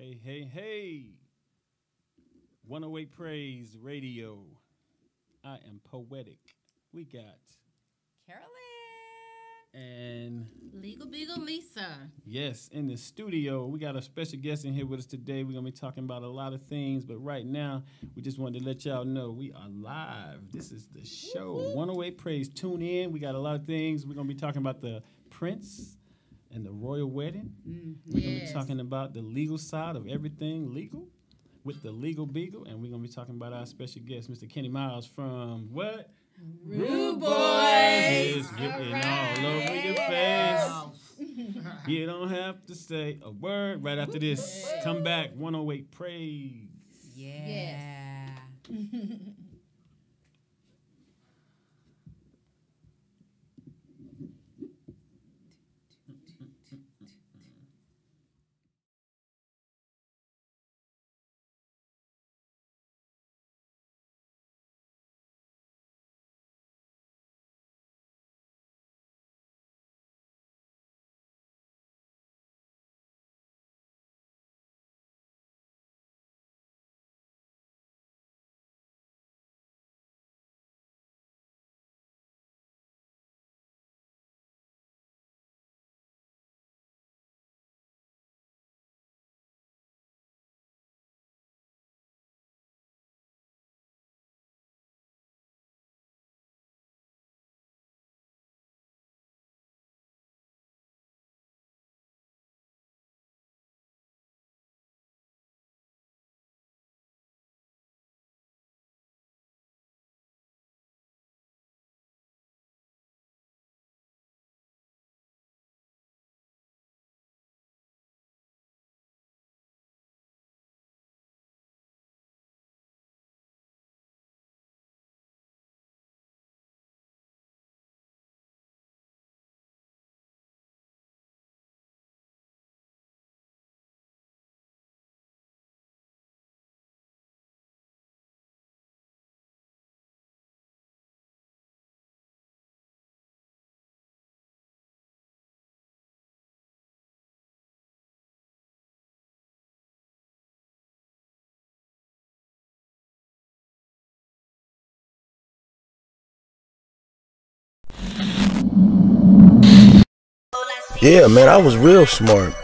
Hey, hey, hey. 108 Praise Radio. I am poetic. We got Carolyn and Legal Beagle Lisa. Yes, in the studio. We got a special guest in here with us today. We're going to be talking about a lot of things, but right now, we just wanted to let y'all know we are live. This is the show. 108 Praise. Tune in. We got a lot of things. We're going to be talking about the Prince and the royal wedding. We're going to be talking about the legal side of everything legal with the Legal Beagle, and we're going to be talking about our special guest, Mr. Kenny Miles from what? Rude Boys. It's written all over your face. You don't have to say a word. Right after this, come back. 108 Praise. Yeah. Yeah, man, I was real smart.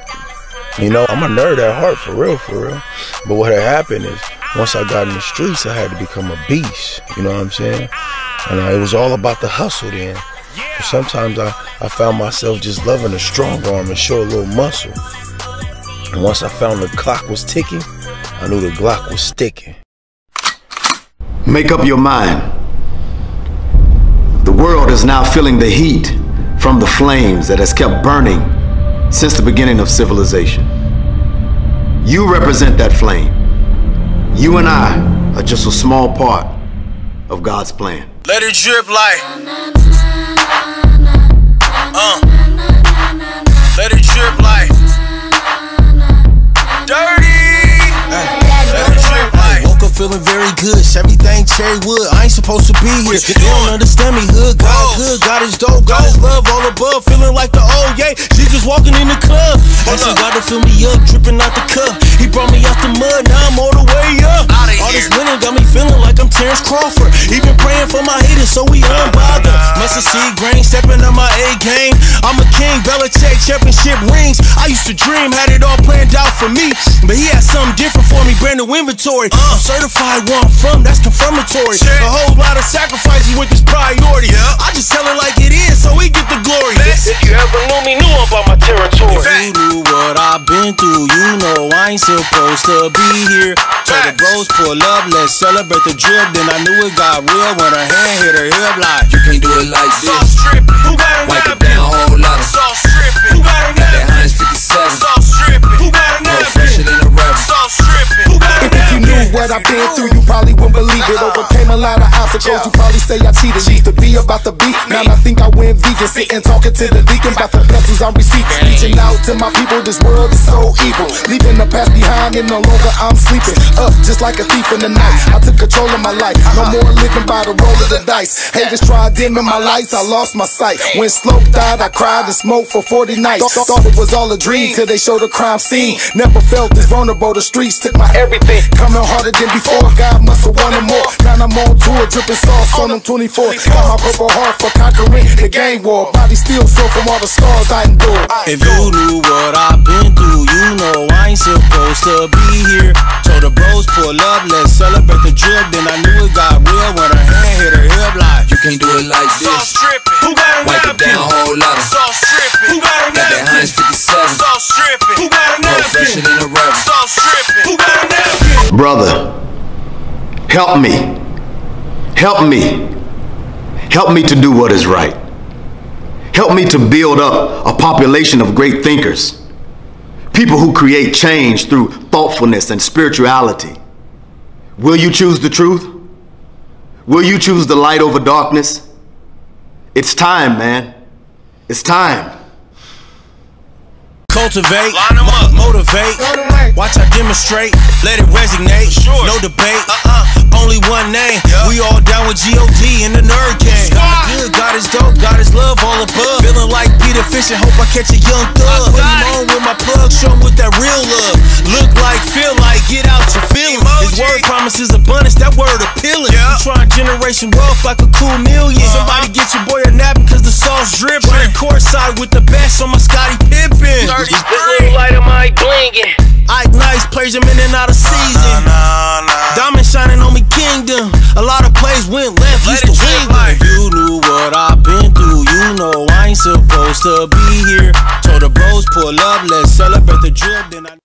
You know, I'm a nerd at heart, for real, for real. But what had happened is, once I got in the streets, I had to become a beast. You know what I'm saying? And it was all about the hustle then. But sometimes I found myself just loving a strong arm and show a little muscle. And once I found the clock was ticking, I knew the Glock was sticking. Make up your mind. The world is now feeling the heat from the flames that has kept burning since the beginning of civilization. You represent that flame. You and I are just a small part of God's plan. Let it drip like let it drip like dirty. Let it drip like woke up feeling very good. Everything cherry wood. I ain't supposed to be here. They don't understand me. Hood God good. God is dope. God is love. All above. Feeling like the old yeah. Jesus walking in the club. Asking God to fill me up. Dripping out the cup. He brought me out the mud. Now I'm all the way up. All this winning got me feeling like I'm Terrence Crawford. Even praying for my haters so we unbothered. Mustard seed grain. Stepping on my A game. I'm a king. Belichick championship rings. I used to dream. Had it all planned out for me. But he had something different for me. Brand new inventory. I'm certified where I'm from. That's confirmatory. A whole lot of sacrifices with this priority. I just tell it like it is so we get the glory. If you ever knew me, knew about my territory. If you knew what I've been through, you know I ain't supposed to be here. Told the bros pull up, let's celebrate the drip. Then I knew it got real when her hand hit her hip like you can't do it like this. Wipe it down, a whole lot of sauce stripping. Got that Heinz 57. Sauce stripping. No fresher than a rebel. Sauce stripping. If you knew what I've been through, you probably wouldn't believe it. Overcame a lot of obstacles. the goals, you probably say I cheated. Used to be about the beat, now I think I went vegan. Sitting talking to the deacon about the blessings I receive. Reaching out to my people, this world is so evil. Leaving the past behind and no longer I'm sleeping. Up just like a thief in the night. I took control of my life, no more living by the roll of the dice. Haters tried dimming my lights, I lost my sight. When Slope died, I cried and smoked for 40 nights. Thought it was all a dream till they showed a crime scene. Never felt this vulnerable, the streets took my everything. Coming harder than before, God must have wanted more. Now I'm on tour, dripping sauce on them 24. Got my purple heart for conquering the gang war. Body still sore from all the scars I endured. If you knew what I've been through, you know I ain't supposed to be here. Told the bros pull up, let's celebrate the drip. Then I knew it got real when her hand hit her hip like, you can't do it like this. Who got a Wipe it down, whole lot of sauce stripping? Who got a got that 157. sauce stripping? Who got a More fresher than a rubber. sauce stripping? Who got a napkin? Brother, help me. Help me. Help me to do what is right. Help me to build up a population of great thinkers. People who create change through thoughtfulness and spirituality. Will you choose the truth? Will you choose the light over darkness? It's time, man. It's time. Cultivate, motivate, watch I demonstrate, let it resonate, no debate, only one name, we all down with G.O.D. in the nerd gang. God is good, God is dope, God is love all above, feeling like Peter Fish and hope I catch a young thug. Put him on with my plug, show him with that real love, look like, feel like, get out your feelings. His word promises abundance, that word appealing. You trying generation wealth like a cool million. Somebody get your boy a napkin cause the sauce dripping. Courtside with the best on my Scottie Pippen. This little light of my blingin'. Ike Nice plays him in and out of season. Diamond shining on me, kingdom. A lot of plays went left, used to win them. If you knew what I've been through, you know I ain't supposed to be here. Told the bros pull up, let's celebrate the drip. Then I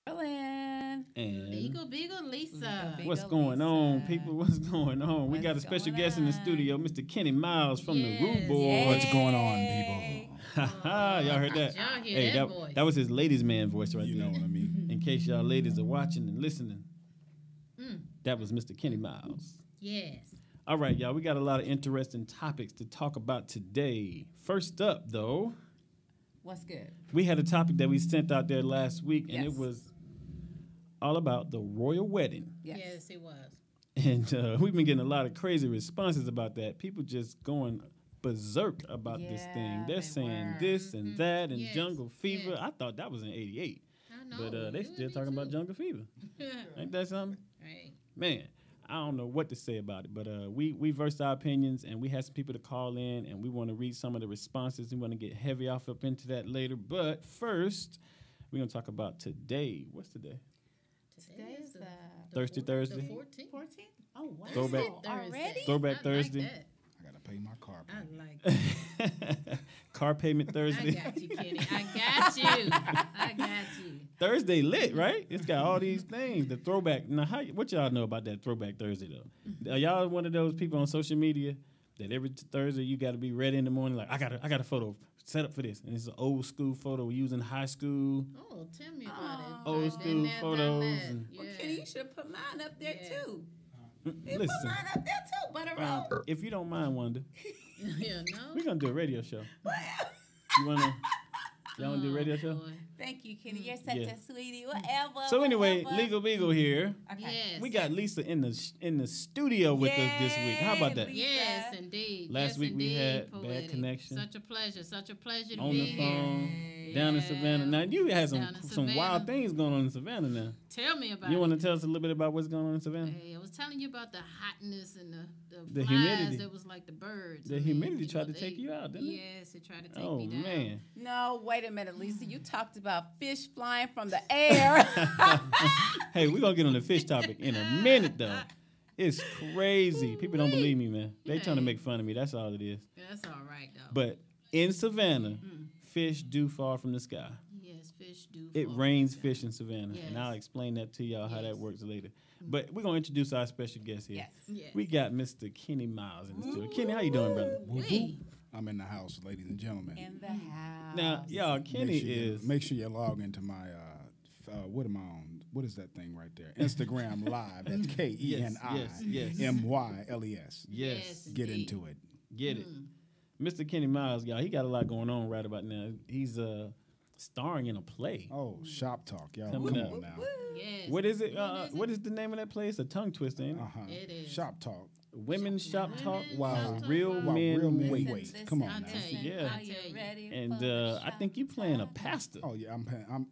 Carolyn. And Beagle Lisa. what's going on, people? What's going on? We got a special guest in the studio, Mr. Kenny Miles from the Rude Boys. What's going on, people? Y'all heard that? Y'all hear Hey, that voice. that was his ladies' man voice right You there. know what I mean? In case y'all ladies are watching and listening, that was Mr. Kenny Miles. Yes. All right, y'all, we got a lot of interesting topics to talk about today. First up, though, What's good? we had a topic that we sent out there last week, and it Yes. was all about the royal wedding. Yes, it was. And we've been getting a lot of crazy responses about that. People just going berserk about this thing. Yeah, They're they saying were. this and that and Yes, Jungle Fever. yes. I thought that was in '88. I know. But they You still and talking me about too. Jungle Fever. Ain't that something? Right. Man, I don't know what to say about it, but we versed our opinions, and we had some people to call in, and we want to read some of the responses. We want to get heavy off up into that later. But first, we're going to talk about today. What's today? Today is the Thursday, Thursday? The 14th. 14th? Oh, wow. Throwback. Already? Throwback I Thursday. Like that. I gotta pay my car. I like that. Car payment I Thursday. got you, Kenny. I got you. I got you. Thursday lit, right? It's got all these things. The throwback. Now, what y'all know about that throwback Thursday though? Are y'all one of those people on social media that every Thursday you got to be ready in the morning? Like I got a photo set up for this, and it's an old school photo we use in high school. Oh, tell me about it. Old I've school been there, done photos that. and- Well, Yeah. Kenny, you should have put mine up there, Yeah. too. You put Listen, mine up there, too, Butter Roll. if you don't mind, Wanda, Yeah, no. we're gonna do a radio show. You wanna? Y'all wanna do a radio show? Boy. Thank you, Kenny. You're such Yeah. a sweetie. Whatever. So anyway, whatever. Legal Beagle here. Okay. Yes. We got Lisa in the studio with us this week. How about that? Yay, Yes, indeed. Last yes, week we indeed, had bad poetic. connection. Such a pleasure. Such a pleasure to On be the here. phone, down in Savannah. Now you had some Down in wild Savannah. things going on in Savannah now. Tell me about You it. want to tell us a little bit about what's going on in Savannah? Hey, I was telling you about the hotness and The flies humidity. that was like the birds. The humidity tried to take you out, didn't it? Yes, it tried to take Oh me down. man. No, wait a minute, Lisa. You talked about fish flying from the air. Hey, we're gonna get on the fish topic in a minute though. It's crazy. People don't believe me, man. They trying to make fun of me. That's all it is. That's all right though. But in Savannah, fish do fall from the sky. yes, fish do. It fall. rains fish in Savannah, and Yes. I'll explain that to y'all how that Yes. works later. But we're gonna introduce our special guest here. Yes. Yes. We got Mr. Kenny Miles in the studio. Kenny, how you doing, brother? Wee. I'm in the house, ladies and gentlemen. In the house. Now, y'all, Kenny is Make sure you log into my what am I on? What is that thing right there? Instagram Live. That's KENIMYLES. Yes. Get indeed. into it. Get it. Mr. Kenny Miles, y'all, he got a lot going on right about now. He's starring in a play. Oh, Shop Talk, y'all. Coming Come up. on now. Yes. What is it? What is the name of that play? It's a tongue twister, ain't it? It is. Shop Talk. Women's Shop Talk while Shop Talk. real While men real men wait. wait. Come on I'll now. tell you. Yeah. I'll Are you tell you. ready And for I think you playing a pastor. Oh yeah,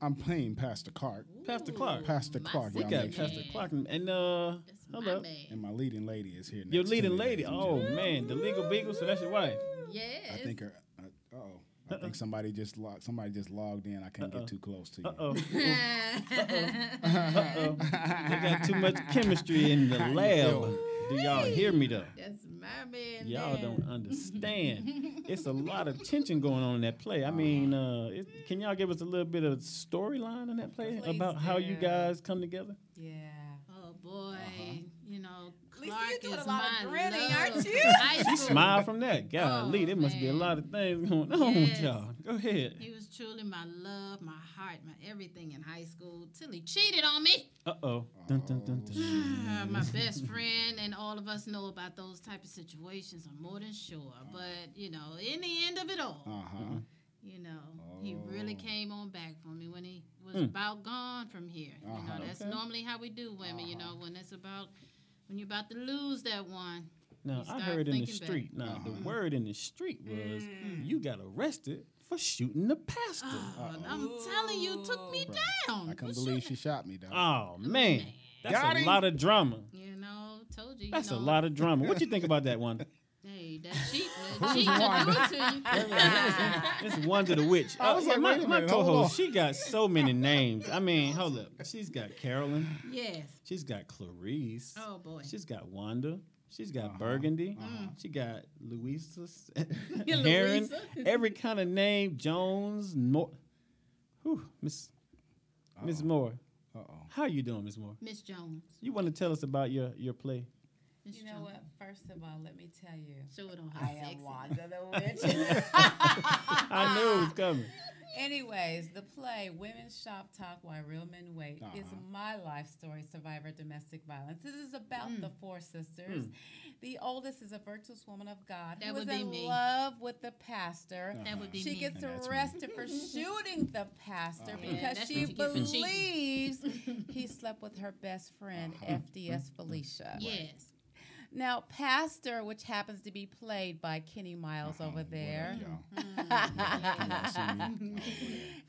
I'm playing Pastor Clark. Pastor Clark. Pastor my Clark. We y'all got make sure. Pastor Clark. And That's hold my up. man. And my leading lady is here. Your next leading to me, lady. ladies and Oh, gentlemen. man. The legal beagle. So that's your wife. Yes. I think her. I think somebody just logged in. I can't get too close to you. Uh-oh. Uh-oh. They got too much chemistry in the lab. Do y'all hear me, though? That's my man. Y'all there. don't understand. It's a lot of tension going on in that play. I mean, can y'all give us a little bit of storyline in that play Please about how you do. guys come together? Yeah. Oh boy, you know, Lisa, Clark you're doing is a lot my of grinning, love. aren't you? High She school. smile from that. Golly, Oh, there must be a man. lot of things going on with Yes. y'all. Go ahead. He was truly my love, my heart, my everything in high school till he cheated on me. Uh-oh. Dun, dun, dun, dun. My best friend, and all of us know about those type of situations. I'm more than sure. But, you know, in the end of it all, you know, he really came on back for me when he was about gone from here. You know, that's normally how we do women, you know, when you're about to lose that one. Now, You I start heard in the thinking back. street. Now, the word in the street was you got arrested for shooting the pastor. Oh, and I'm telling you, took me down. I can't for believe shooting. she shot me, though. Oh, man. That's Got a him. lot of drama. You know, told you. That's you a know, lot of drama. What you think about that one? Hey, that cheating will do it to you. It's Wonder the Witch. I was like, my wait a minute, hold co-host, on. she got so many names. I mean, hold up. She's got Carolyn. Yes. She's got Clarice. Oh boy. She's got Wanda. She's got Burgundy. She got Louisa, Heron, Louisa. every kind of name. Jones, Moore. Whew, Miss Moore. How you doing, Miss Moore? Miss Jones. You want to tell us about your play? Miss You know Jones. what? First of all, let me tell you. Show it on her I sexy. am Wanda the Witch. I knew it was coming. Anyways, the play Women's Shop Talk While Real Men Wait is my life story, survivor domestic violence. This is about the four sisters. The oldest is a virtuous woman of God That who is would be in me. love with the pastor. That would be She me. gets And that's me. arrested for shooting the pastor Yeah, because that's she what you get for cheating. believes he slept with her best friend, FDS Felicia. Yes. Now, Pastor, which happens to be played by Kenny Miles over there,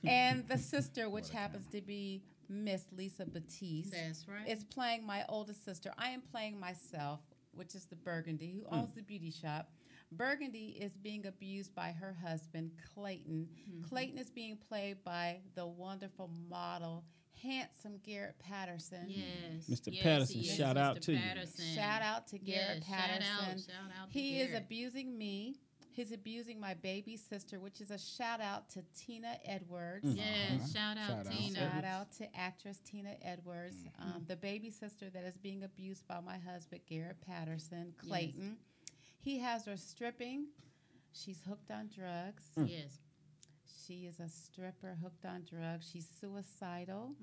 and the sister, which happens to be Miss Lisa Batiste, That's right. is playing my oldest sister. I am playing myself, which is the Burgundy, who owns the beauty shop. Burgundy is being abused by her husband, Clayton. Clayton is being played by the wonderful model, handsome Garrett Patterson. Yes. Mr. Yes, Patterson, he is, shout out Mr. to you. Patterson. Shout out to Garrett Yes, shout Patterson. out to He is Garrett. abusing me. He's abusing my baby sister, which is a shout out to Tina Edwards. Yes, shout out Shout out. Tina. Shout out to actress Tina Edwards, the baby sister that is being abused by my husband, Garrett Patterson, Clayton. He has her stripping. She's hooked on drugs. Yes. She is a stripper hooked on drugs. She's suicidal.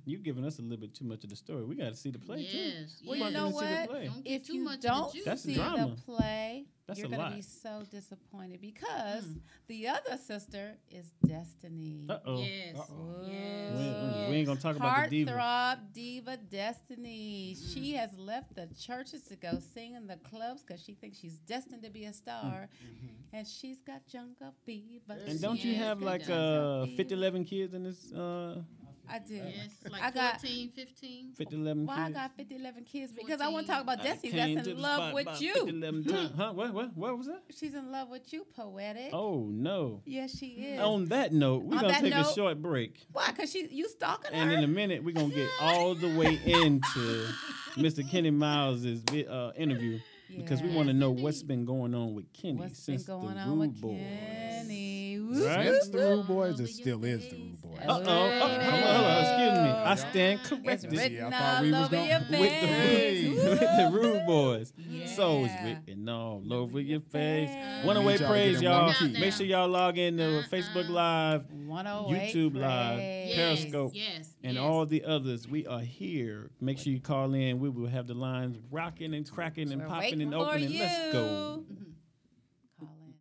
You giving us a little bit too much of the story. We got to see the play too. Yes. Well, We're you gonna know see the what? play. Don't get If too you much don't of the juice. That's see drama. the play, That's you're a going to lot. be so disappointed because the other sister is Destiny. Uh-oh. Yes. Yes. We ain't going to talk about the diva. Heartthrob diva Destiny. She has left the churches to go sing in the clubs because she thinks she's destined to be a star. And she's got jungle fever. And don't you Yes, have good like job. 50, 11 kids in this I do. Yes, like I got- 14, 15. 50, 11 Why I kids? got 50, 11 kids? Because I want to talk about I Destiny came that's to in the love spot with about you. 50, 11 times. Huh? What was that? She's in love with you, poetic. Oh, no. Yes, she is. On that note, we're On going to that take a note- short break. Why? Because you stalking And her? in a minute, we're going to get all the way into Mr. Kenny Miles' interview because we want to know what's been going on with Kenny What's been since going the on Rude with Boys. Kenny? Right? Since the Rude Boys, it still is the Rude Boys. Hold on, excuse me. I stand It's corrected written I thought we all was over gonna- your with face. the Rude Boys. souls written all over your face. Yeah. One Away Y'all Praise, get y'all. one key. Make sure y'all log in to Facebook Live, 108 YouTube Live, Praise. Periscope, Yes. and all the others. We are here. Make sure you call in. We will have the lines rocking and cracking and We're popping waiting and for opening. Let's go. you. Call in.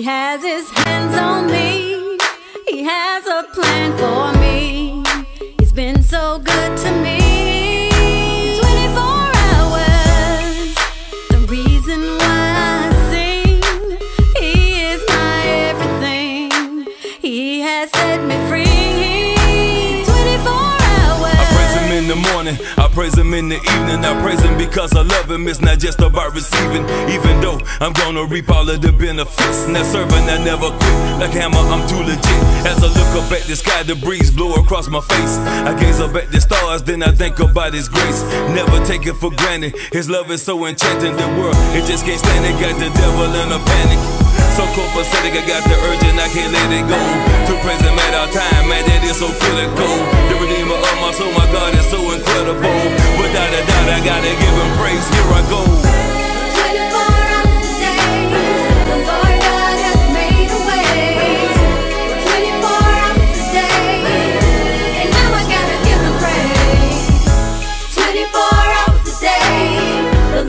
has his hands on me. He has a plan for me. He's been so good to me. 24 hours, the reason why I sing. He is my everything. He has set me free. 24 hours. I praise him in the morning, I praise him in the evening. I praise him because I love him. It's not just about receiving, even though I'm gonna reap all of the benefits. And that serving, I never quit. Like hammer, I'm too legit. As I look up at the sky, the breeze blow across my face. I gaze up at the stars, then I think about his grace. Never take it for granted. His love is so enchanting. The world, it just can't stand it. Got the devil in a panic. So copacetic, I got the urge and I can't let it go. To praise him at all time, man, that is so critical. The redeemer of my soul, my God is so incredible. Without a doubt, I gotta give him praise. Here I go. 24 hours a day, the Lord God has made a way. 24 hours a day, and now I gotta give him praise. 24 hours a day, the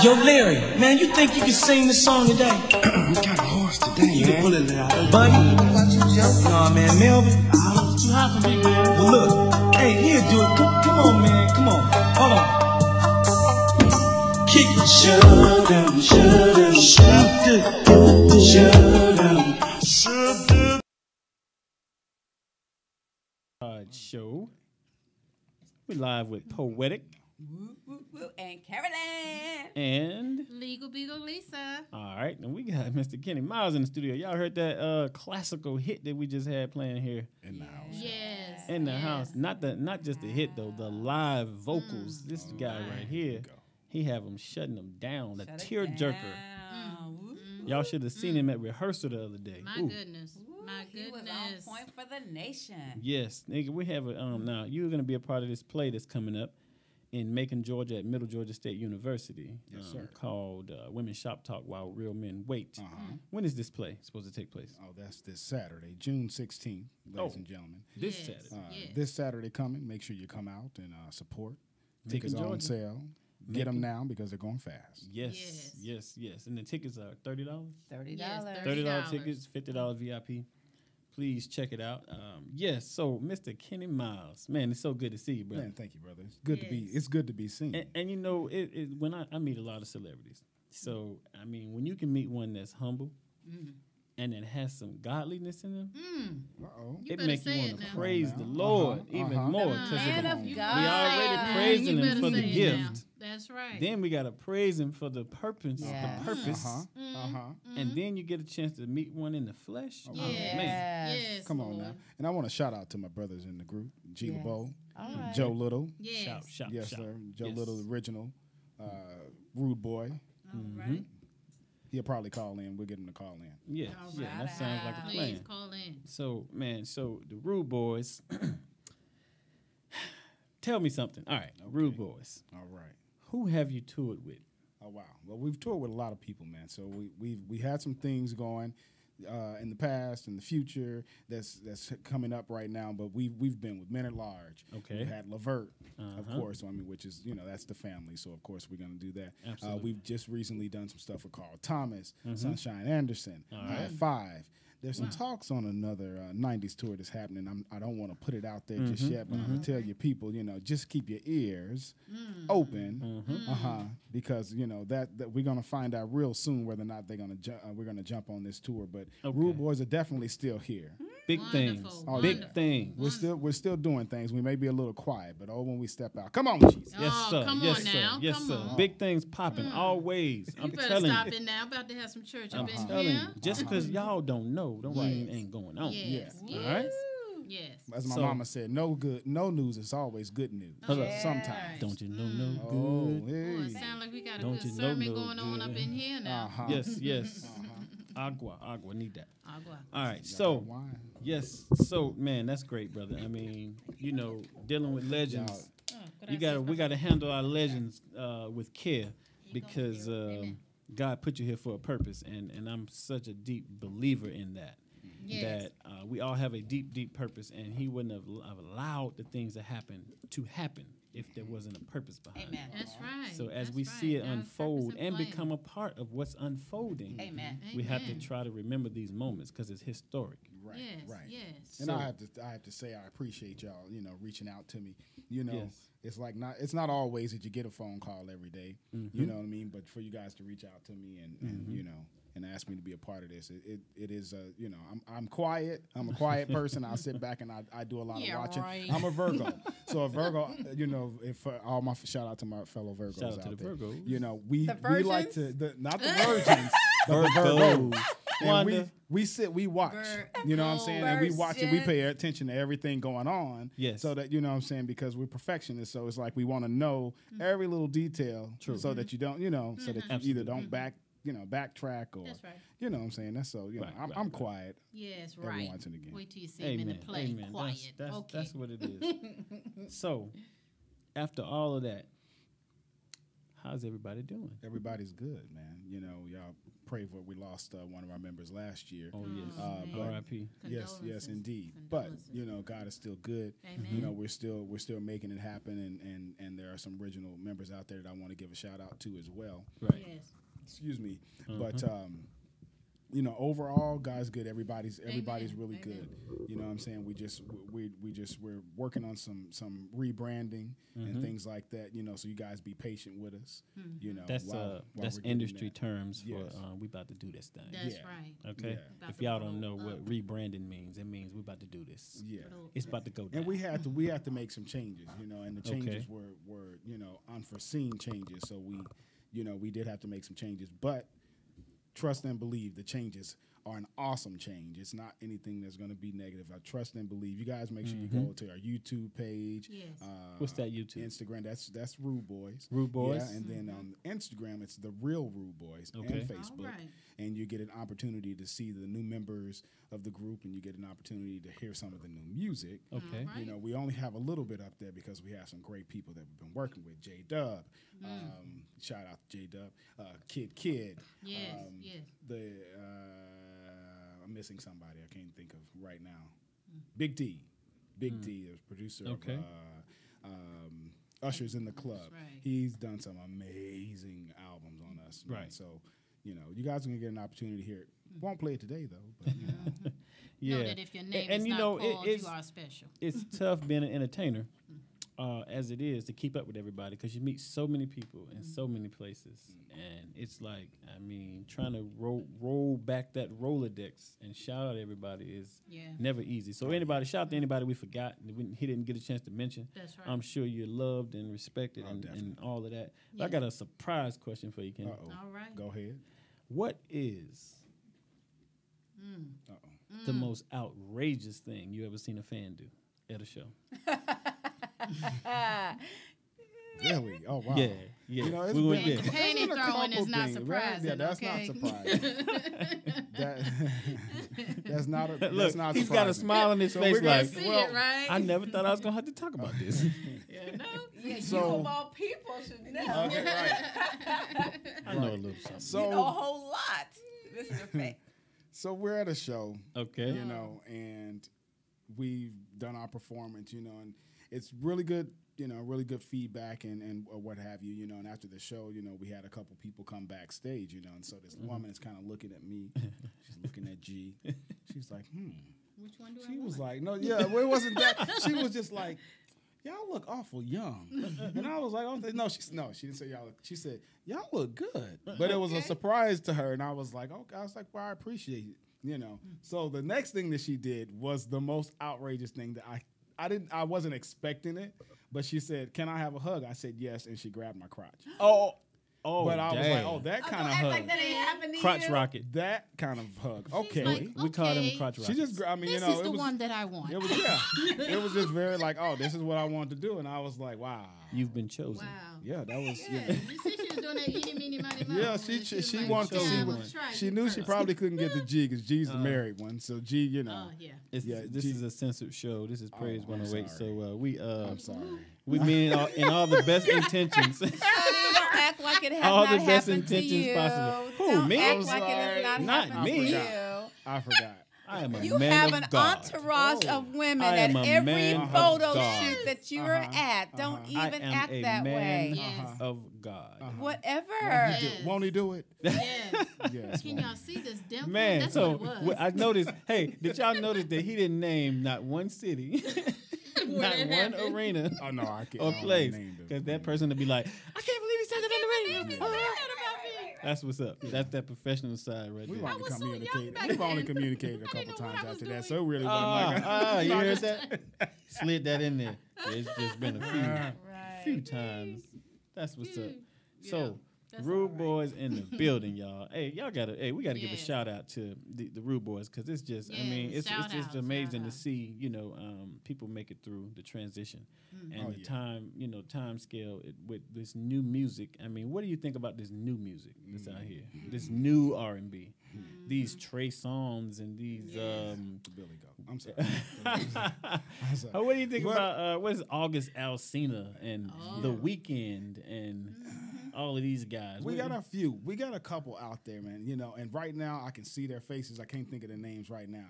Yo, Larry, man, you think you can sing this song today? We kind of hoarse today, You man. can pull it out. Buddy? About you, Joe? Nah, man, Melvin. It's too hot for me, man. Well, look. Hey, he'll do it. Come on, man. Come on. Hold on. Kick it. Shut down. Show. We live with Poetic Woo, woo, woo, and Carolyn. and Legal Beagle Lisa. all right, and we got Mr. Kenny Miles in the studio. Y'all heard that classical hit that we just had playing here In the house. Yes. in the yes. house. Not just the hit though, the live vocals. This guy right here, he have them shutting them down. The Shut it tear jerker. down. Woo, Y'all should have seen him at rehearsal the other day. My Ooh. goodness. woo. My He was goodness. on point for the nation. Yes, nigga, we have a now you're gonna be a part of this play that's coming up in Macon, Georgia at Middle Georgia State University. Yes, sir. Called Women's Shop Talk While Real Men Wait. When is this play supposed to take place? Oh, that's this Saturday, June 16th, ladies and gentlemen. This Yes. Saturday. Yes. This Saturday coming, make sure you come out and support. Macon, Tickets are on Georgia. sale. Get them now because they're going fast. Yes. And the tickets are $30. $30. Yes, $30 tickets, $50 VIP. Please check it out. Yes, so Mr. Kenny Miles, man, it's so good to see you, brother. Man, thank you, brother. It's good to be. Yes. It's good to be seen. And you know, when I meet a lot of celebrities, so I mean, when you can meet one that's humble and that has some godliness in them, Uh-oh. You it better makes you say want it to now. praise Come the on now. Lord even more The because man of we God. already praising You him better for the say it now. gift. That's right. Then we gotta praise him for the purpose, Yes. the purpose, and then you get a chance to meet one in the flesh. Oh, Yes. man. Yes. Come on Lord. now. And I want to shout out to my brothers in the group, G. Yes. LeBeau, All right. Joe Little. Yes. Shout, Yes, shout. sir. Joe Yes. Little, original, Rude Boy. All right. He'll probably call in. We'll get him to call in. Yeah, All yeah, right. that sounds like a Please plan. call in. So, man, so the Rude Boys, tell me something. All right, Rude Boys, All right. who have you toured with? Oh wow. Well, we've toured with a lot of people, man. So we had some things going in the past and the future that's coming up right now. But we've been with Men at Large. Okay. We had Levert, of course. I mean, which is that's the family. So of course we're gonna do that. Absolutely. We've just recently done some stuff with Carl Thomas, Sunshine Anderson, High Five. There's some talks on another 90s tour that's happening. I don't want to put it out there just yet, but I'm going to tell you people, just keep your ears open, because, that we're going to find out real soon whether or not we're going to jump on this tour. But Rude Boys are definitely still here. Big things, Wonderful, big wonderful. things. We're still doing things. We may be a little quiet, but when we step out, come on, Jesus. Yes, Oh, sir. come yes, on sir. now. Yes, Come sir. on. Big things popping always. You I'm better telling stop you. it now. About to have some church up I'm in telling here. you. Just because y'all don't know, don't mean ain't going on. Yes. Yeah. All right. Yes. As my So- mama said, no news is always good news. Sometimes. Don't you know no Oh, good? Boy, it hey. sound like we got a Don't good you know sermon no going on good? up in here now. Yes. Agua, need that. Agua. All right, so Wine. yes, so man, that's great, brother. I mean, dealing with legends, we gotta handle our legends with care because God put you here for a purpose, and I'm such a deep believer in that. Yes. That we all have a deep purpose, and He wouldn't have allowed the things that happen to happen if there wasn't a purpose behind Amen. it. That's right. So as That's we see right. it God's unfold purpose and plan. become a part of what's unfolding, Amen. we have to Amen. try to remember these moments because it's historic. Right, Yes. right. Yes. And So- I have to say I appreciate y'all, reaching out to me. Yes. It's not always that you get a phone call every day. You know what I mean? But for you guys to reach out to me and ask me to be a part of this, it is I'm quiet. I'm a quiet person. I'll sit back and I do a lot of watching. right. I'm a Virgo. So a Virgo, if all my shout out to my fellow Virgos Shout out to out the there. Virgos. We like virgins? to not the virgins, but the Virgos. And Wanda. we watch. You know what I'm saying? And we watch and we pay Virgins. attention to everything going on. Yes. So that, you know what I'm saying, because we're perfectionists. So it's like we want to know every little detail so that you don't, so that you either don't backtrack or, That's right. you know what I'm saying? That's so, Right, I'm right. quiet. Yes, Every right. once and again. Wait till you see him in the play. Amen. Quiet. That's what it is. So, after all of that, how's everybody doing? Everybody's good, man. Y'all pray for. We lost one of our members last year. Oh yes, but R.I.P. Yes, indeed. But God is still good. Amen. We're still making it happen, and there are some original members out there that I want to give a shout out to as well. Right. Yes. Excuse me, but. Overall, God's good. Everybody's really good. You know what I'm saying? We're working on some rebranding and things like that. So you guys be patient with us. That's industry terms for we about to do this thing. That's right. Okay. Yeah. If y'all don't know what rebranding means, it means we about to do this. Yeah. It's about to go down. And we had to make some changes. And the changes were unforeseen changes. So we did have to make some changes, but. Trust and believe the changes are an awesome change. It's not anything that's going to be negative. I trust and believe. You guys make sure you go to our YouTube page. Yes. What's that YouTube? Instagram. That's Rude Boys. Rude Boys. Yeah, and then on Instagram, it's The Real Rude Boys. Okay. And Facebook. All right. And you get an opportunity to see the new members of the group, and you get an opportunity to hear some of the new music. Okay. Right. We only have a little bit up there because we have some great people that we've been working with. J Dub. Shout out to J Dub. Kid. Yes. Yes. I'm missing somebody I can't think of right now. Big D, the producer of Usher's in the Club. right. He's done some amazing albums on us. Man. Right. So, you guys are gonna get an opportunity to hear it. Won't play it today though. But, Yeah. Know that if your name and is you not know, called, it's you are special. it's tough being an entertainer, as it is to keep up with everybody because you meet so many people in so many places, and it's like trying to roll back that Rolodex and shout out everybody is never easy. So shout out to anybody we forgot and he didn't get a chance to mention. That's right. I'm sure you're loved and respected and all of that. But I got a surprise question for you, Ken. All right. Go ahead. What is the most outrageous thing you ever seen a fan do at a show? Really? Oh wow. Yeah. It's We went been, there. Panty there's been a throwing is couple not things, right? surprising. Yeah, that's okay? not surprising. that's not. Look, that's not he's got a surprising. smile on his So face we're gonna like, See it, right? I never thought I was going to have to talk about this. Yeah, So- you of all people should know. Okay, right. I know a little something. So You know a whole lot, Mr. Faye. So we're at a show, Okay. and we've done our performance, and it's really good, really good feedback and what have you, and after the show, we had a couple people come backstage, and so this woman is kind of looking at me, she's looking at G, she's like, Which one do I she want? was like, no, yeah, well, it wasn't that, she was just like, y'all look awful young, and I was like, oh, no, she didn't say y'all look, she said, y'all look good, but it was a surprise to her, and I was like, okay, I was like, well, I appreciate it, So the next thing that she did was the most outrageous thing that I wasn't expecting it, but she said, "Can I have a hug?" I said yes, and she grabbed my crotch. Oh, but I was like, "Oh, that Oh, kind don't of act hug, like that ain't happened to crotch you. rocket. that kind of hug." Okay, like, We call them okay. crotch rockets. she just, I mean, This it is the was, one that I want. it was, it was just very like, "Oh, this is what I wanted to do," and I was like, "Wow, You've been chosen. Wow. yeah, that was." Yeah, you see she was doing that eeny, meeny, miny, moe. Yeah, And she was wanted to "Yeah, see I'm what gonna try she you knew. She first." probably couldn't get the G because G's the married one. So G, Oh, yeah. This G- is a censored show. This is Praise I'm 108. sorry. So I'm sorry. we mean in all the best intentions. Don't act like it has All not the best happened to intentions you. possible. Who, Don't me? act I'm like it has not Not happened me. to you. I forgot. I am a You man have of an God. entourage of women I at am a every man of photo God. shoot that you are at. Don't I even am act a that man way. Yes. of God. Whatever. Yes. Won't he do it? Yes. Yes. Can y'all see this dimple? Man, That's so what it was. I noticed. Hey, did y'all notice that he didn't name not one city, not it one happened. arena Oh no, I can't. or I don't place? name them. Because that person would be like, I can't believe he said that on the radio. That's what's up. That's that professional side right We've there. only was so young communicated. back We've only then. communicated a I didn't couple know what times I was after that, doing. so it really wasn't like. You heard that? Slid that in there. It's just been a Right. few times. That's what's up. Yeah, So, that's Rude all right. Boys in the building, y'all. Hey, we gotta give a Yeah. shout out to the Rude Boys because it's just, I Yeah, mean, it's shout just out, amazing shout to out. see, people make it through the transition and Oh, the yeah. time scale with this new music. I mean, what do you think about this new music that's out here? This new R&B, these Trey Songz and these. Billy go. I'm sorry. What do you think What- about what is August Alsina and The Weeknd and all of these guys? We got a few. We got a couple out there, man. You know, and right now I can see their faces. I can't think of their names right now,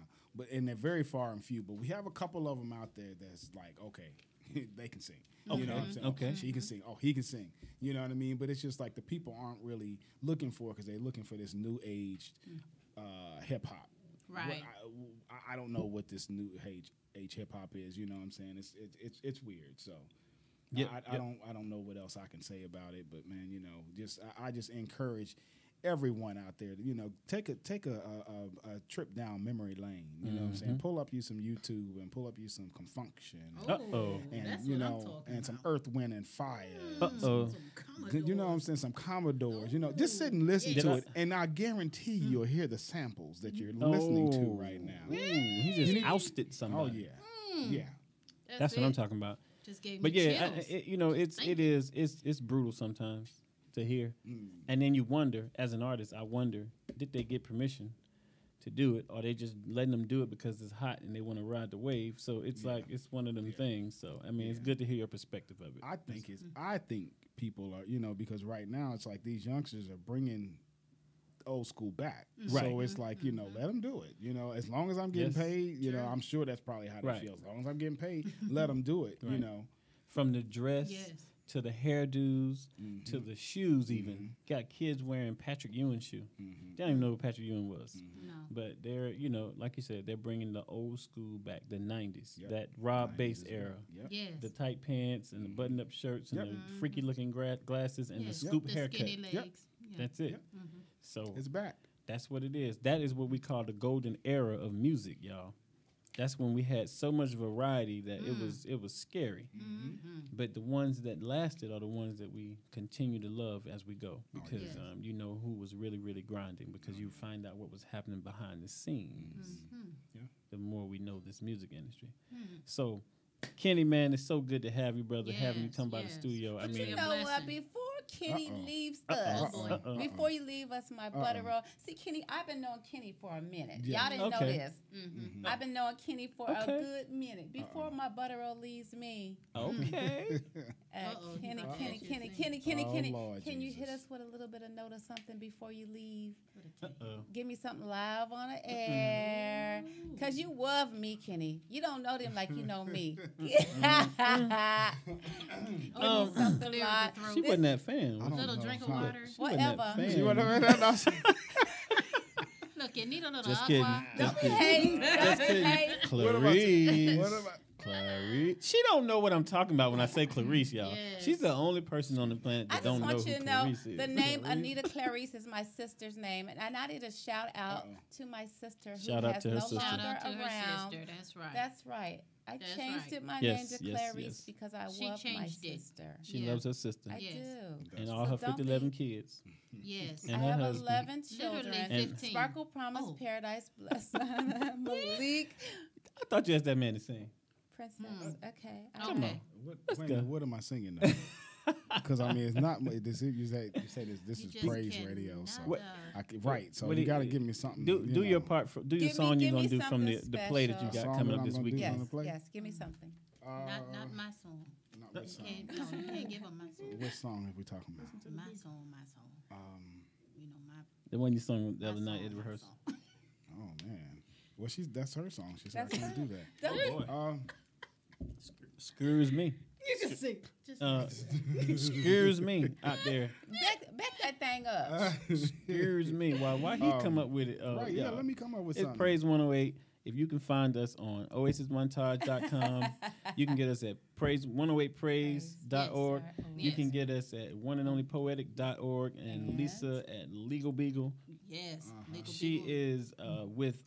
and they're very far and few. But we have a couple of them out there that's like, okay, they can sing. Okay. You know what I'm saying? Okay. She can sing. Oh, he can sing. You know what I mean? But it's just like the people aren't really looking for it because they're looking for this new age hip hop. Right. I don't know what this new age hip hop is. You know what I'm saying? It's weird. So. Yep, I don't know what else I can say about it, but man, you know, I just encourage everyone out there to, you know, take a trip down memory lane. You know what I'm saying? Pull up you some YouTube and pull up you some Confunction. And that's you what I'm know, talking and some about. Earth, Wind, and Fire. You You know what I'm saying? Some Commodores. You know, just sit and listen to it, and I guarantee you'll hear the samples that you're listening to right now. He just ousted somebody. Oh yeah, That's what I'm talking about. Just gave me But yeah, chills. you know, it's brutal sometimes to hear, and then you wonder, as an artist, I wonder, did they get permission to do it, or they just letting them do it because it's hot and they want to ride the wave? So it's like it's one of them things. So I mean, it's good to hear your perspective of it. I think people are, you know, because right now it's like these youngsters are bringing old school back. Right. So it's like, you know, let them do it. You know, as long as I'm getting paid, you know, I'm sure that's probably how they feel. As long as I'm getting paid, let them do it, you know. From the dress to the hairdos to the shoes even. Got kids wearing Patrick Ewing shoe. They don't even know who Patrick Ewing was. No. But they're, you know, like you said, they're bringing the old school back, the 90s, that Rob Bass era. Yes. The tight pants and the button-up shirts and the freaky-looking glasses and the scoop haircut. Skinny legs. That's it. So it's back. That's what it is. That is what we call the golden era of music, y'all. That's when we had so much variety that it was scary. But the ones that lasted are the ones that we continue to love as we go, because you know who was really, really grinding, because you find out what was happening behind the scenes. The more we know this music industry. So, Kenny, man, it's so good to have you, brother. Having you come by the studio. But I mean, you know what? Before Kenny leaves us, before you leave us, my butter roll. See, Kenny, I've been knowing Kenny for a minute. Y'all didn't know this. I've been knowing Kenny for a good minute. Before my butter roll leaves me. Okay. Kenny, can you hit us with a little bit of note or something before you leave? Give me something live on the air. Because you love me, Kenny. You don't know them like you know me. She wasn't that fan. A little drink of water. Whatever. Look, you need a little Just agua. kidding. Don't be hating. Don't be hating. Clarice. She don't know what I'm talking about when I say Clarice, y'all. Yes. She's the only person on the planet that don't know who I just want you to know Clarice is. the name Anita Clarice is my sister's name, and I need a shout out to my sister who Shout out has to her no sister. longer Shout out to around. her sister. That's right. That's right. I That's changed right. it my Yes, name to yes, Clarice yes. because I She love my changed it. sister. She Yeah. loves her sister. I Yes. do. And all So her don't 11 be- kids. Yes. And I her have husband. 11 children. Literally 15. Sparkle, Promise, Oh. Paradise, Bless, Malik, I thought you asked that man to sing. Princess. Okay. Okay. What am I singing now? Because I mean, it's not. This you say this You is just praise cannot, radio, so What- right. So What you do got to give me something. Do you your know. part. Do your Give song me you're going to do something from the play that you special. got Song coming that up I'm this gonna do weekend. on Yes, the play? yes. Give me something. Not my song. Not my You song. can't, no, you can't give them my song. What song are we talking about? My song. You know, my The one you sung the other my night at song, my rehearsal. song. Oh man. Well, that's her song. She said I That's can't do that. Don't Excuse me. You just sing. Just Excuse me out there. back that thing up. Excuse me. Why he come up with it? Right, yeah, let me come up with It's something. Praise 108. If you can find us on oasismontage.com, you can get us at praise108praise.org. Yes, sir. You can Yes. get us at oneandonlypoetic.org and Lisa at Legal Beagle. yes. Legal She people. is with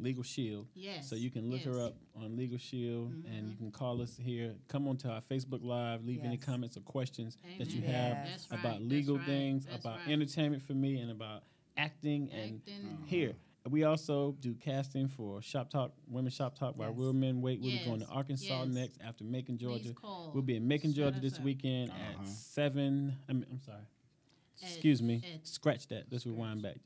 Legal Shield. Yes. So you can look her yes. up on Legal Shield and you can call us here. Come on to our Facebook Live, leave any Yes. comments or questions that you Amen. have Yes. That's about right, legal that's right, things, that's about right. entertainment for me, and about acting. And here, we also do casting for Shop Talk, Women's Shop Talk by Yes. Real Men Wait. We'll be going to Yes, Arkansas yes. next after Macon, Georgia. Please call. We'll be in Macon, Shout Georgia us this out. weekend at 7. I'm sorry. Excuse me. Scratch that. Let's rewind back.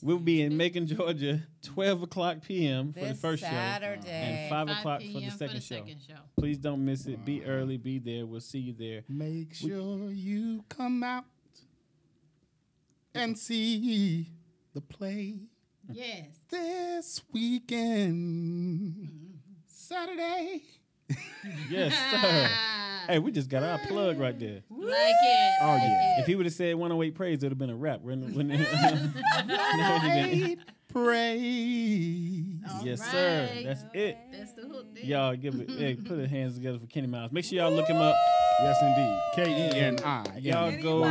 We'll be in Macon, Georgia, 12 o'clock p.m. for the first Saturday. show. And 5 o'clock for the second show. Please don't miss it. Be early. Be there. We'll see you there. Make sure you come out and see the play. Yes. This weekend. Saturday. Yes, sir. Hey, we just got our plug right there. Like it. Oh, yeah. If he would have said 108 Praise, it would have been a rap. Praise. Yes, sir. That's it. That's the hook there. Y'all give it. Hey, put your hands together for Kenny Miles. Make sure y'all look him up. Yes, indeed. Keni. Y'all go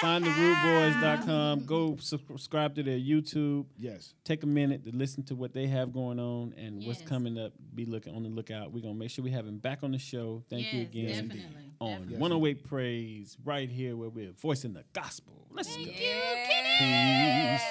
find therudeboys.com. Go subscribe to their YouTube. Yes. Take a minute to listen to what they have going on and what's coming up. Be looking on the lookout. We're gonna make sure we have him back on the show. Thank you again. Definitely. On 108 Praise, right here where we're voicing the gospel. Let's go. Thank you, Kenny. Peace.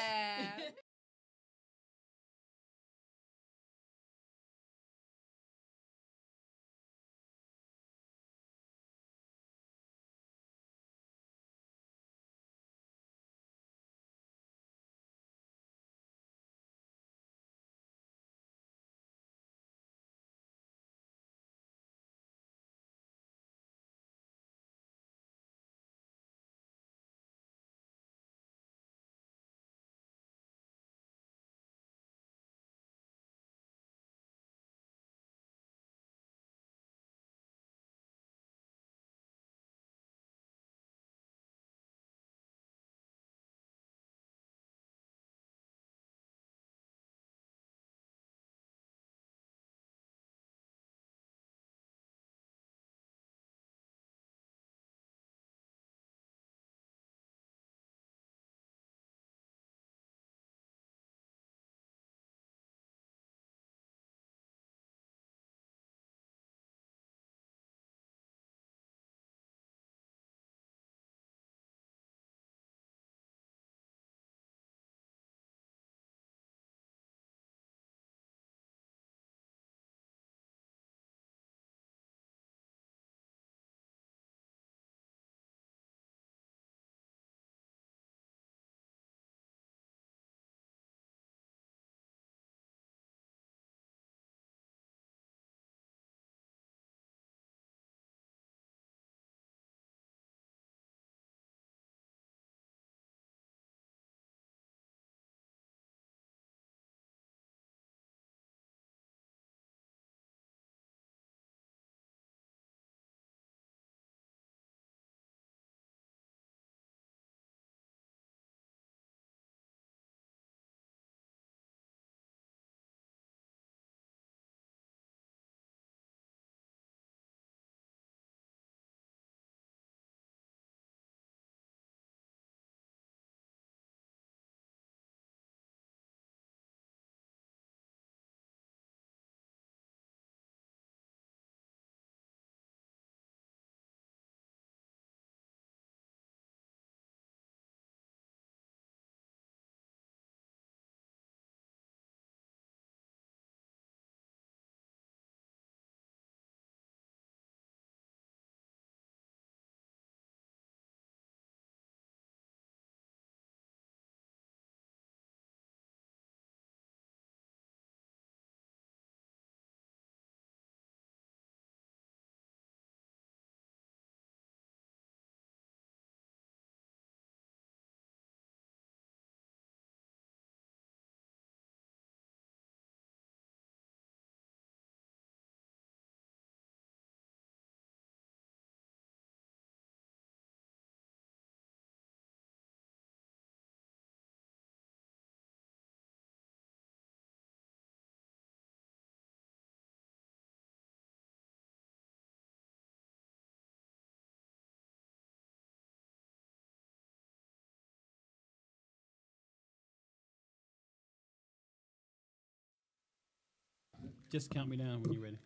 Just count me down when you're ready.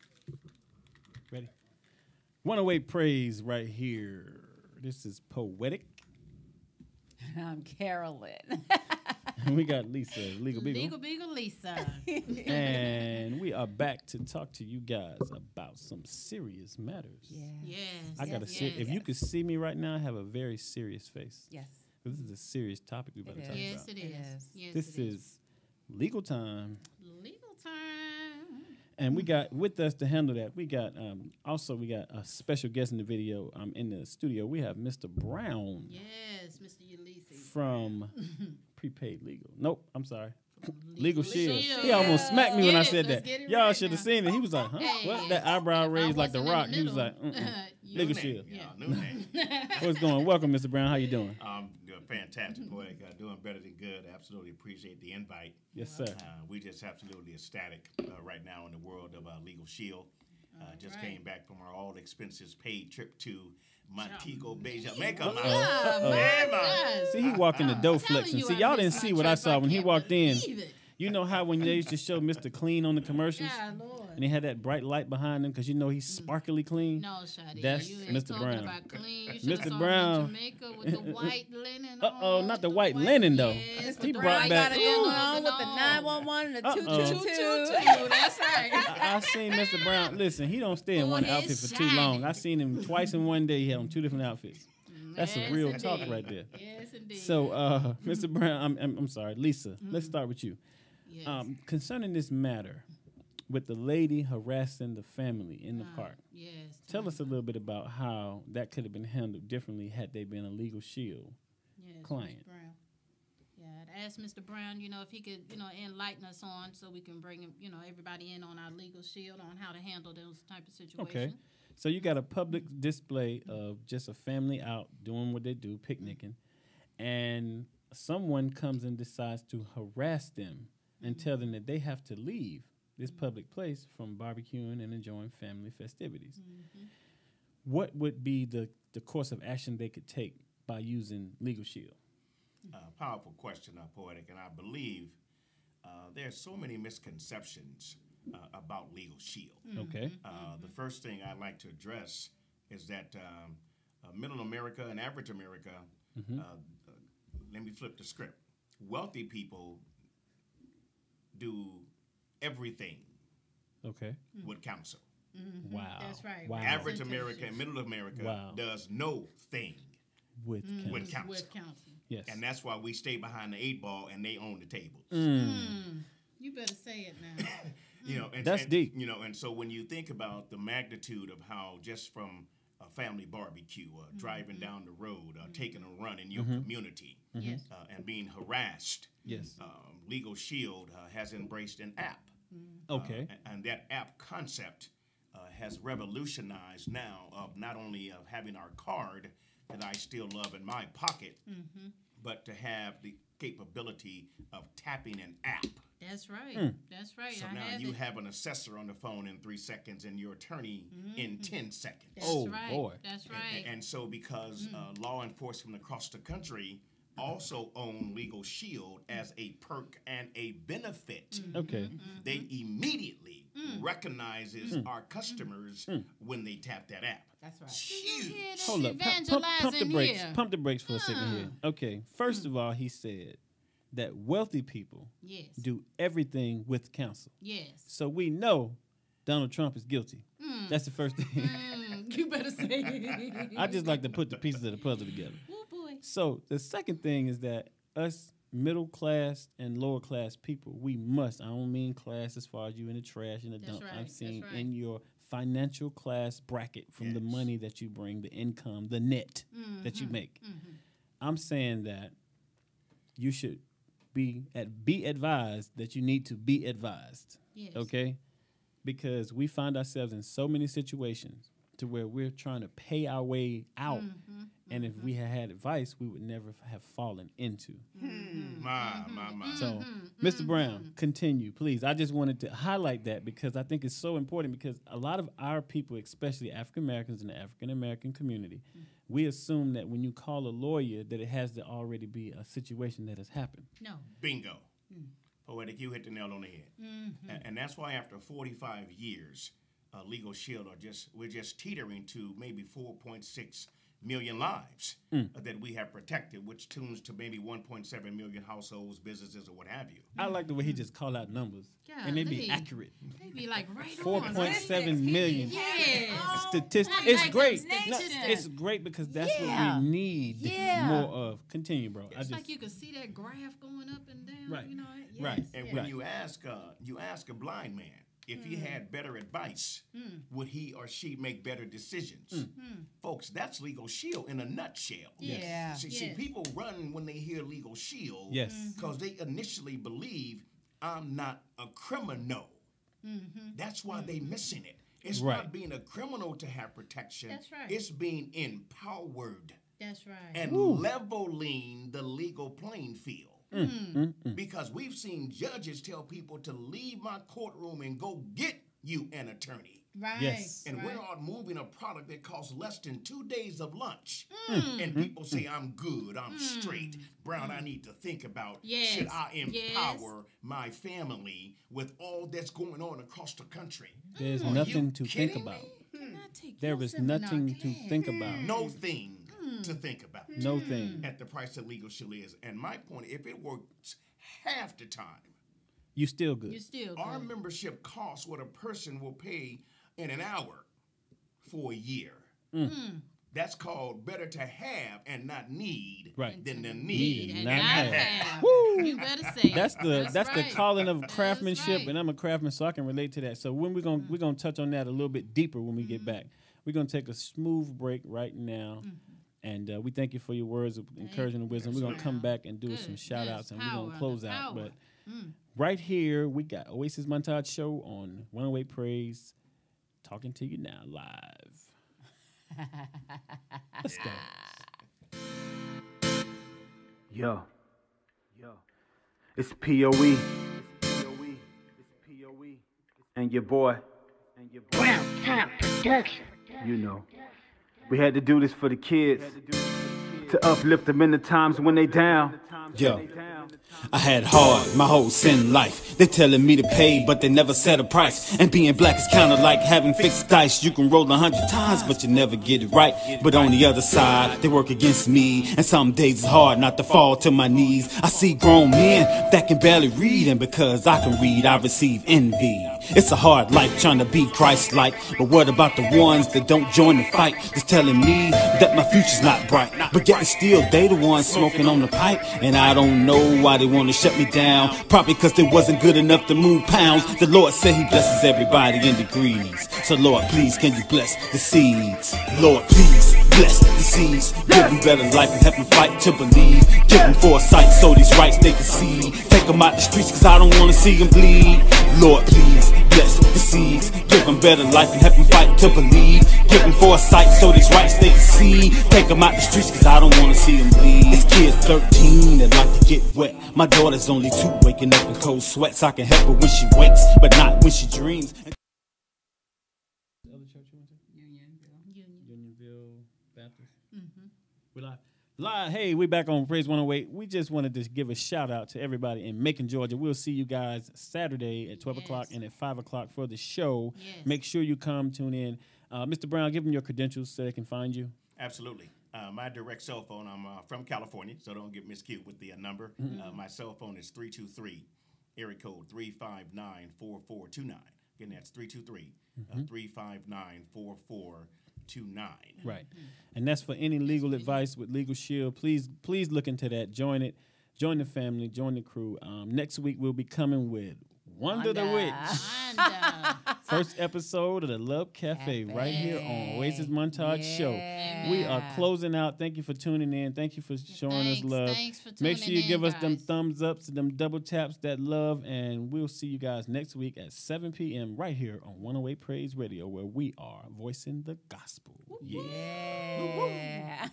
Ready? 108 Praise right here. This is Poetic. I'm Carolyn. We got Lisa, Legal Beagle. Legal Beagle Lisa. And we are back to talk to you guys about some serious matters. Yes. I got to say, if you could see me right now, I have a very serious face. Yes. This is a serious topic we're about to talk about. Yes, it is. Yes, This is legal time. legal time. And we got with us to handle that. We got we got a special guest in the video. In the studio. We have Mr. Brown. Yes, Mr. Ulysses. From Prepaid Legal. Nope, I'm sorry. Legal Shield. Shield. He almost smacked me when I said Let's that. get it Y'all right should have now. seen it. He was like, huh? Hey, What? That eyebrow if I raised like The wasn't in Rock. the He was like, middle, Legal Shield. New name. What's going on? Welcome, Mr. Brown. How you doing? Fantastic, Poetic. Doing better than good. Absolutely appreciate the invite. Yes, sir. We just absolutely ecstatic right now in the world of Legal Shield. Just came back from our all expenses paid trip to Montego Bay, Jamaica. See, he walked in the dough flexing. See, y'all didn't see what I saw when he walked in. It. You know how when they used to show Mr. Clean on the commercials? God, Lord. And he had that bright light behind him because you know he's sparkly clean. No, Shadi. That's you ain't Mr. talking Brown. About clean. You Mr. saw him Brown. in Jamaica with the white linen. Not the white linen though. Yes, He the brought white back. Got it going on with the 911 and the 222. That's right. I seen Mr. Brown. Listen, he don't stay in one Boy, outfit it's for too long. shining. I seen him twice in one day. He had on 2 different outfits. That's Yes, a real indeed. talk right there. Yes, indeed. So, Mr. Brown, I'm sorry, Lisa. Let's start with you. yes. Concerning this matter with the lady harassing the family in the park, yes. tell us a little bit about how that could have been handled differently had they been a Legal Shield Yes, client. Mr. Brown. Yeah, I'd ask Mr. Brown, if he could, enlighten us on so we can bring, everybody in on our legal shield on how to handle those type of situations. Okay. So you got a public display of just a family out doing what they do, picnicking, and someone comes and decides to harass them and tell them that they have to leave this public place from barbecuing and enjoying family festivities. What would be the course of action they could take by using Legal Shield? Powerful question, Poetic, and I believe there's so many misconceptions about Legal Shield. Okay. The first thing I'd like to address is that middle America and average America, let me flip the script. Wealthy people do everything Okay. with counsel. Wow. That's right. Wow. Average America and middle America does no thing With counsel. with counsel. With counsel. Yes. And that's why we stay behind the 8 ball and they own the tables. You better say it now. That's deep. And so when you think about the magnitude of how just from a family barbecue, driving down the road, taking a run in your community, Yes. and being harassed, Yes. Legal Shield has embraced an app. Okay. And that app concept has revolutionized now of not only of having our card that I still love in my pocket, but to have the capability of tapping an app. That's right. That's right. So I now have you it. have an assessor on the phone in 3 seconds and your attorney in 10 seconds. That's Oh, right. boy. That's right. And so because law enforcement across the country also own Legal Shield as a perk and a benefit, Okay. they immediately recognizes our customers when they tap that app. That's right. Huge. Hold up. Pump the brakes. Pump the brakes for a second here. Okay. First of all, he said that wealthy people Yes. do everything with counsel. Yes. So we know Donald Trump is guilty. That's the first thing. You better say it. I just like to put the pieces of the puzzle together. Oh, boy. So the second thing is that us middle class and lower class people, we must, I don't mean class as far as you in the trash and the That's dump. right, I'm that's saying right. in your financial class bracket from the money that you bring, the income, the net that you make. I'm saying that you should be advised that you need to be advised. Yes. Okay? Because we find ourselves in so many situations to where we're trying to pay our way out. And if we had advice, we would never have fallen into. My. So, Mr. Brown, continue, please. I just wanted to highlight that because I think it's so important because a lot of our people, especially African Americans in the African American community, we assume that when you call a lawyer that it has to already be a situation that has happened. No. Bingo. Poetic, you hit the nail on the head. And that's why after 45 years, Legal Shield we're just teetering to maybe $4.6 million lives that we have protected, which tunes to maybe 1.7 million households, businesses, or what have you. I like the way he just call out numbers, and they be accurate. They be like right 4.7 million. Yeah. Statistics. It's great. No, it's great because that's what we need more of. Continue, bro. It's like you can see that graph going up and down. Right. You know. Yes, right. And when you ask a blind man if he had better advice, would he or she make better decisions? Folks, that's Legal Shield in a nutshell. Yeah. See, people run when they hear Legal Shield because they initially believe I'm not a criminal. That's why they missing it. It's not being a criminal to have protection. That's right. It's being empowered. That's right. And leveling the legal playing field. Because we've seen judges tell people to leave my courtroom and go get you an attorney. Right. Yes. And we're all moving a product that costs less than 2 days of lunch. And people say, I'm good, I'm straight. Brown, I need to think about, should I empower my family with all that's going on across the country? There's nothing to think about. There is nothing to think about. No thing to think about. No thing. At the price that Legal Shield is. And my point, if it works half the time, you still good. You still good. Our membership costs what a person will pay in an hour for a year. That's called better to have and not need than the need and not have. Woo. You better say that's the calling of craftsmanship, right. and I'm a craftsman, so I can relate to that. So when we're gonna touch on that a little bit deeper when we get back. We're gonna take a smooth break right now. And we thank you for your words of encouragement and wisdom. We're going to come back and do some shout-outs, and we're going to close out. But right here, we got Oasis Montage Show on 108 Praise, talking to you now live. Let's go. Yo. It's POE. And your boy. Brown Time Production. You know. We had to do this for the kids, to uplift them in the times when they down. Yo, I had hard my whole sin life. They telling me to pay, but they never set a price. And being black is kinda like having fixed dice. You can roll 100 times, but you never get it right. But on the other side, they work against me. And some days it's hard not to fall to my knees. I see grown men that can barely read, and because I can read, I receive envy. It's a hard life trying to be Christ-like. But what about the ones that don't join the fight? Just telling me that my future's not bright. But yet still they the ones smoking on the pipe. And I don't know why they want to shut me down. Probably because they wasn't good enough to move pounds. The Lord said he blesses everybody in degrees. So Lord, please, can you bless the seeds? Lord, please, bless the seeds. Give them better life and help them fight to believe. Give them foresight so these rights they can see. Take them out the streets because I don't want to see them bleed. Lord, please, bless the seeds. Give them better life and help them fight to believe. Give them foresight so these rights they can see. Take them out the streets because I don't want to see them bleed. It's kids 13 that like to get wet. My daughter's only 2, waking up in cold sweats. I can help her when she wakes, but not when she dreams. The other church you went to? Unionville Baptist. We live. Live. Hey, we back on Praise 108. We just wanted to give a shout out to everybody in Macon, Georgia. We'll see you guys Saturday at 12 o'clock and at 5 o'clock for the show. Make sure you come, tune in. Mr. Brown, give them your credentials so they can find you. Absolutely. My direct cell phone, I'm from California, so don't get miscued with the number. My cell phone is 323, area code 359-4429. Again, that's 323-359-4429. Right. And that's for any legal advice with Legal Shield. Please look into that. Join it. Join the family. Join the crew. Next week, we'll be coming with Wanda the Witch. First episode of the Love Cafe right here on Oasis Montage Show. We are closing out. Thank you for tuning in. Thank you for showing us love. Thanks for Make sure you give us them guys. thumbs ups and them double taps, that love, and we'll see you guys next week at 7 p.m. right here on 108 Praise Radio, where we are voicing the gospel. Yeah.